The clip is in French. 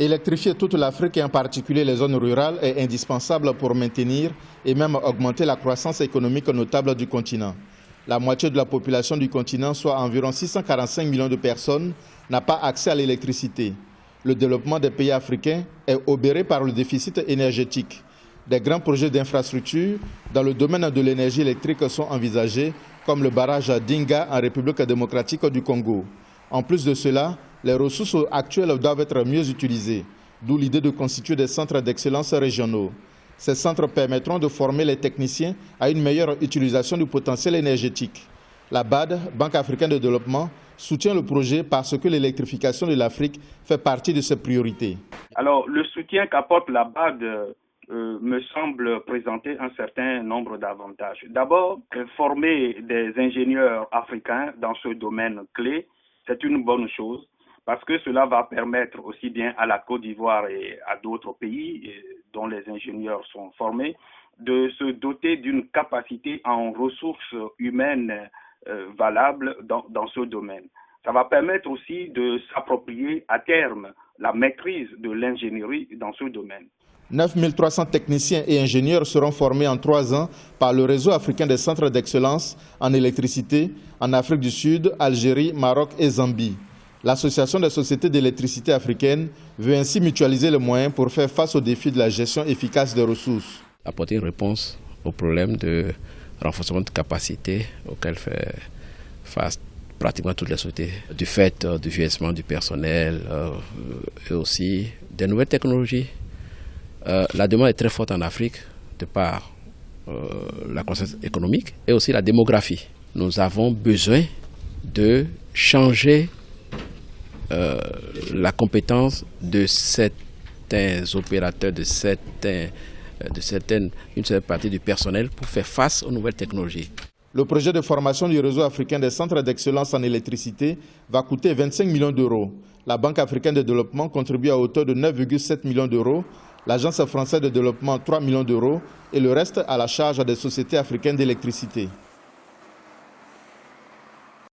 Électrifier toute l'Afrique et en particulier les zones rurales est indispensable pour maintenir et même augmenter la croissance économique notable du continent. La moitié de la population du continent, soit environ 645 millions de personnes, n'a pas accès à l'électricité. Le développement des pays africains est obéré par le déficit énergétique. Des grands projets d'infrastructure dans le domaine de l'énergie électrique sont envisagés, comme le barrage d'Inga en République démocratique du Congo. En plus de cela, les ressources actuelles doivent être mieux utilisées, d'où l'idée de constituer des centres d'excellence régionaux. Ces centres permettront de former les techniciens à une meilleure utilisation du potentiel énergétique. La BAD, Banque africaine de développement, soutient le projet parce que l'électrification de l'Afrique fait partie de ses priorités. Alors, le soutien qu'apporte la BAD me semble présenter un certain nombre d'avantages. D'abord, former des ingénieurs africains dans ce domaine clé, c'est une bonne chose parce que cela va permettre aussi bien à la Côte d'Ivoire et à d'autres pays dont les ingénieurs sont formés de se doter d'une capacité en ressources humaines valables dans ce domaine. Ça va permettre aussi de s'approprier à terme la maîtrise de l'ingénierie dans ce domaine. 9 300 techniciens et ingénieurs seront formés en 3 ans par le réseau africain des centres d'excellence en électricité en Afrique du Sud, Algérie, Maroc et Zambie. L'Association des sociétés d'électricité africaines veut ainsi mutualiser les moyens pour faire face aux défis de la gestion efficace des ressources. Apporter une réponse au problème de renforcement de capacité auquel fait face pratiquement toutes les sociétés, du fait du vieillissement du personnel et aussi des nouvelles technologies. La demande est très forte en Afrique de par la croissance économique et aussi la démographie. Nous avons besoin de changer la compétence de certains opérateurs, d'une certaine partie du personnel pour faire face aux nouvelles technologies. Le projet de formation du réseau africain des centres d'excellence en électricité va coûter 25 millions d'euros. La Banque africaine de développement contribue à hauteur de 9,7 millions d'euros, l'Agence française de développement 3 millions d'euros et le reste à la charge des sociétés africaines d'électricité.